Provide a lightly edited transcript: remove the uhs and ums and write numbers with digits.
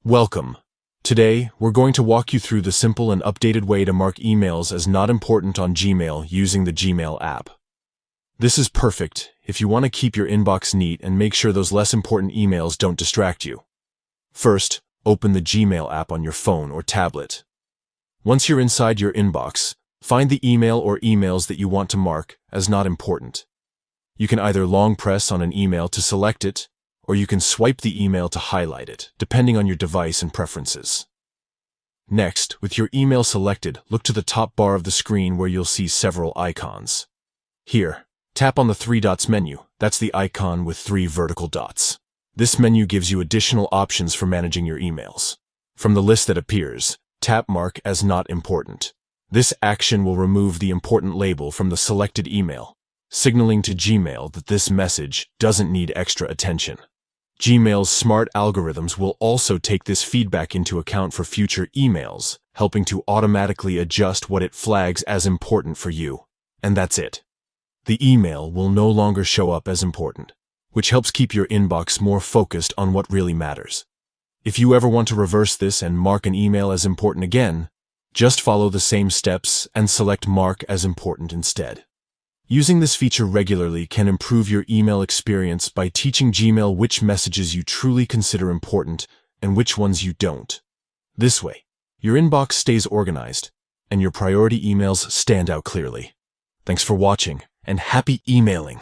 Welcome. Today, we're going to walk you through the simple and updated way to mark emails as not important on Gmail using the Gmail app. This is perfect if you want to keep your inbox neat and make sure those less important emails don't distract you. First, open the Gmail app on your phone or tablet. Once you're inside your inbox, find the email or emails that you want to mark as not important. You can either long press on an email to select it, or you can swipe the email to highlight it, depending on your device and preferences. Next, with your email selected, look to the top bar of the screen where you'll see several icons. Here, tap on the three dots menu. That's the icon with 3 vertical dots. This menu gives you additional options for managing your emails. From the list that appears, tap Mark as Not Important. This action will remove the important label from the selected email, signaling to Gmail that this message doesn't need extra attention. Gmail's smart algorithms will also take this feedback into account for future emails, helping to automatically adjust what it flags as important for you. And that's it. The email will no longer show up as important, which helps keep your inbox more focused on what really matters. If you ever want to reverse this and mark an email as important again, just follow the same steps and select Mark as Important instead. Using this feature regularly can improve your email experience by teaching Gmail which messages you truly consider important and which ones you don't. This way, your inbox stays organized and your priority emails stand out clearly. Thanks for watching and happy emailing!